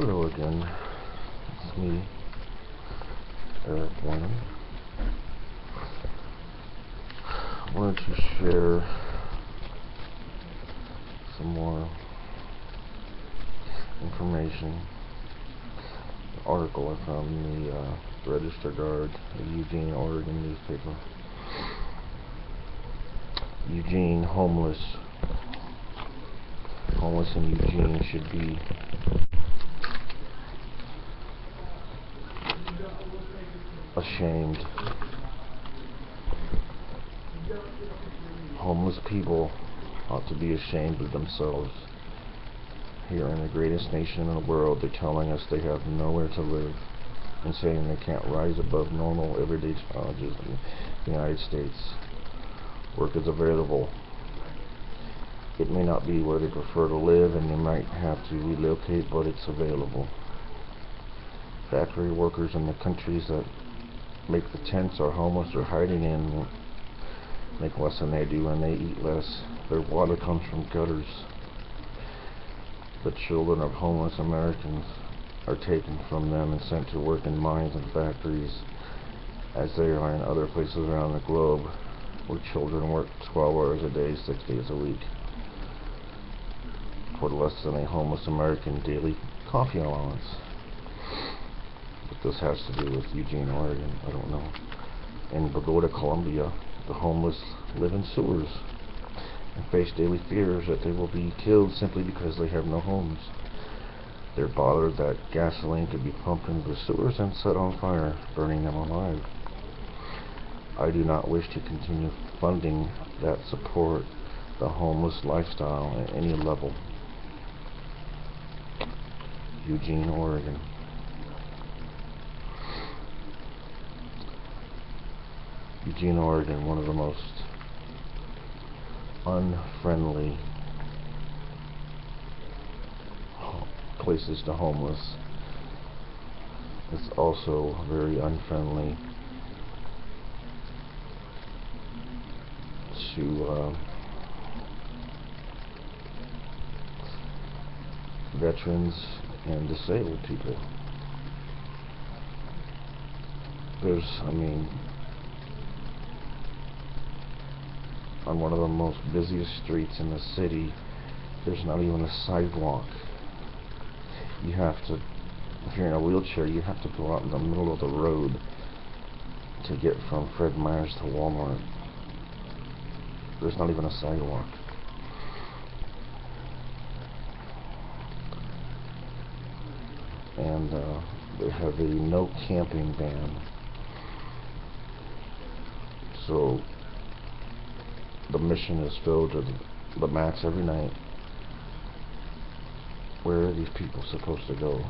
Hello again, it's me, Eric Warren. I wanted to share some more information. An article I found in the Register Guard, the Eugene, Oregon newspaper. Eugene, homeless in Eugene should be ashamed. Homeless people ought to be ashamed of themselves. Here in the greatest nation in the world, they're telling us they have nowhere to live and saying they can't rise above normal everyday challenges in the United States. Work is available. It may not be where they prefer to live and they might have to relocate, but it's available. Factory workers in the countries that make the tents are homeless or hiding in make less than they do and they eat less. Their water comes from gutters. The children of homeless Americans are taken from them and sent to work in mines and factories, as they are in other places around the globe where children work 12 hours a day, 6 days a week, for less than a homeless American daily coffee allowance. What this has to do with Eugene, Oregon, I don't know. In Bogota, Colombia, the homeless live in sewers and face daily fears that they will be killed simply because they have no homes. They're bothered that gasoline could be pumped into the sewers and set on fire, burning them alive. I do not wish to continue funding that support the homeless lifestyle at any level. Eugene, Oregon. Eugene, Oregon, one of the most unfriendly places to homeless. It's also very unfriendly to veterans and disabled people. On one of the most busiest streets in the city, there's not even a sidewalk. You have to, if you're in a wheelchair, you have to go out in the middle of the road to get from Fred Meyer's to Walmart. There's not even a sidewalk. And they have a no camping ban. So the mission is filled to the max every night. Where are these people supposed to go?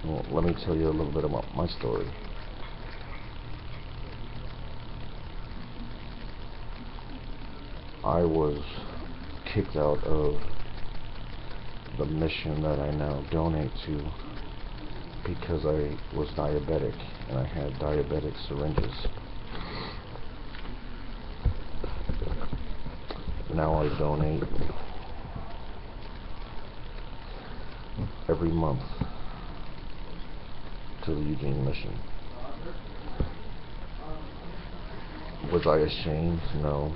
Well, let me tell you a little bit about my story. I was kicked out of the mission that I now donate to because I was diabetic and I had diabetic syringes. Now I donate every month to the Eugene mission. Was I ashamed? No.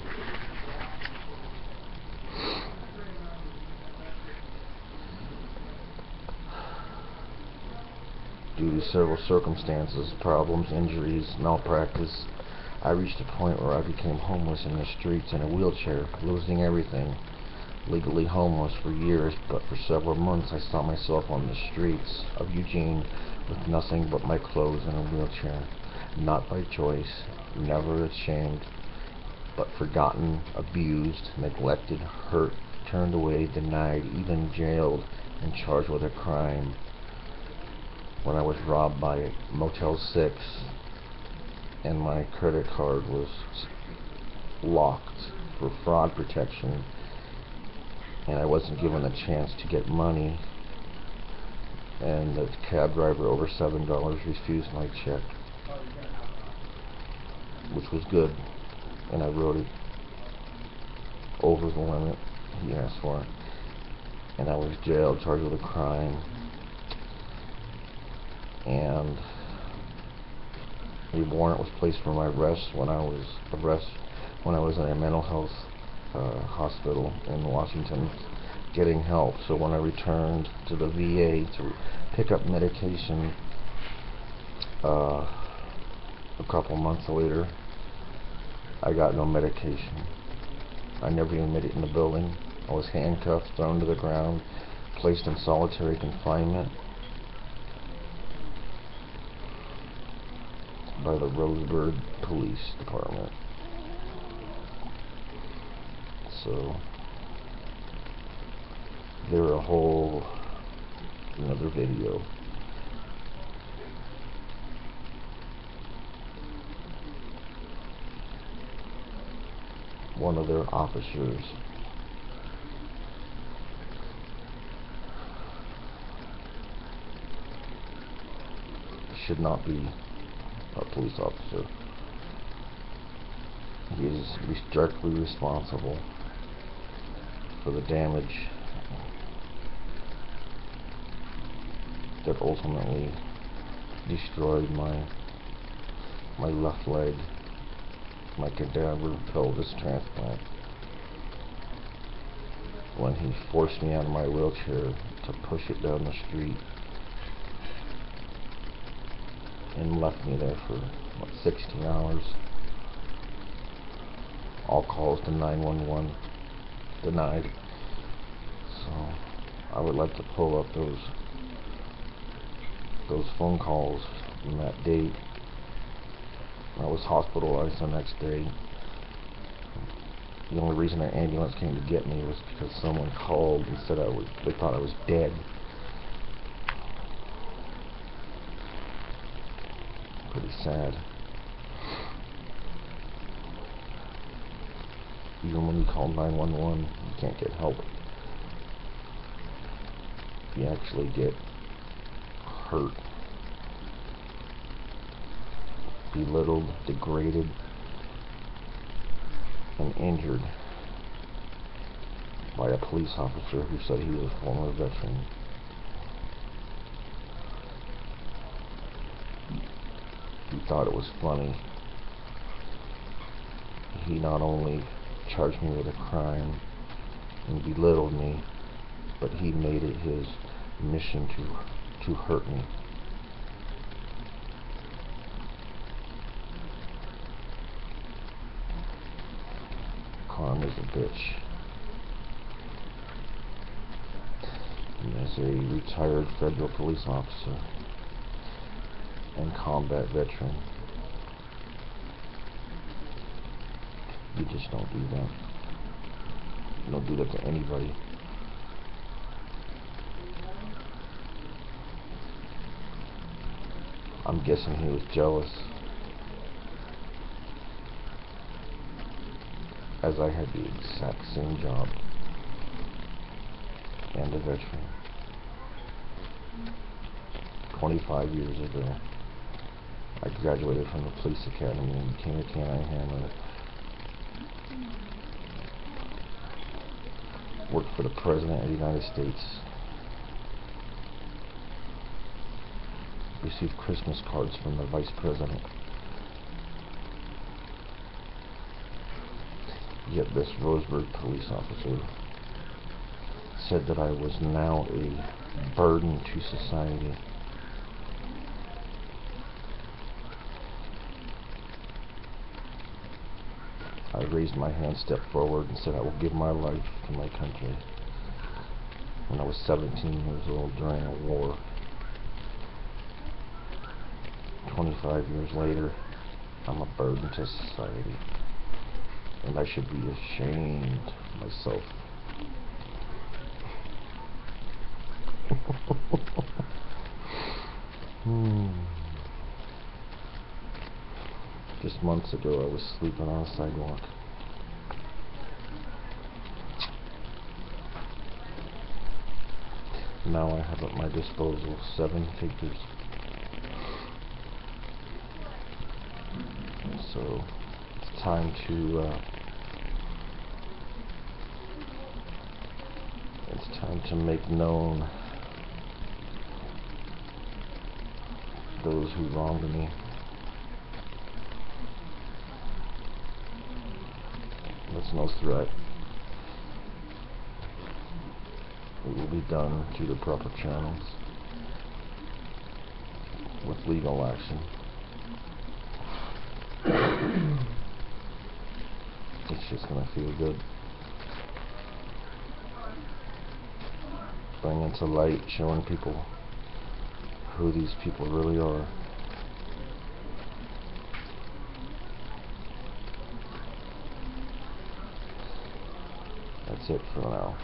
Due to several circumstances, problems, injuries, malpractice, I reached a point where I became homeless in the streets in a wheelchair, losing everything. Legally homeless for years, but for several months I saw myself on the streets of Eugene with nothing but my clothes and a wheelchair. Not by choice, never ashamed, but forgotten, abused, neglected, hurt, turned away, denied, even jailed, and charged with a crime. When I was robbed by Motel 6 and my credit card was locked for fraud protection and I wasn't given a chance to get money, and the cab driver over $7 refused my check, which was good, and I wrote it over the limit he asked for, and I was jailed, charged with a crime, and a warrant was placed for my arrest when I was in a mental health hospital in Washington getting help. So when I returned to the VA to pick up medication a couple months later, I got no medication. I never even made it in the building. I was handcuffed, thrown to the ground, placed in solitary confinement by the Roseburg Police Department. So they're a whole another video. One of their officers should not be a police officer. He is directly responsible for the damage that ultimately destroyed my left leg, my cadaver pelvis transplant, when he forced me out of my wheelchair to push it down the street and left me there for 16 hours. All calls to 911 denied. So I would like to pull up those phone calls from that date. I was hospitalized the next day. The only reason an ambulance came to get me was because someone called and said they thought I was dead. Pretty sad. Even when you call 911, you can't get help. You actually get hurt, belittled, degraded, and injured by a police officer who said he was a former veteran. He thought it was funny. He not only charged me with a crime and belittled me, but he made it his mission to hurt me. Karma's a bitch. And as a retired federal police officer and combat veteran, you just don't do that. You don't do that to anybody. I'm guessing he was jealous, as I had the exact same job and a veteran. 25 years ago, I graduated from the police academy and became a canine handler. Worked for the President of the United States. Received Christmas cards from the Vice President. Yet this Roseburg police officer said that I was now a burden to society. I raised my hand, stepped forward, and said I will give my life to my country. When I was 17 years old during a war. 25 years later, I'm a burden to society. And I should be ashamed of myself. Just months ago, I was sleeping on a sidewalk. Now I have at my disposal 7 figures. So it's time to It's time to make known those who wronged me. That's no threat. It will be done through the proper channels with legal action. It's just gonna feel good. Bringing to light, showing people who these people really are. That's it for now.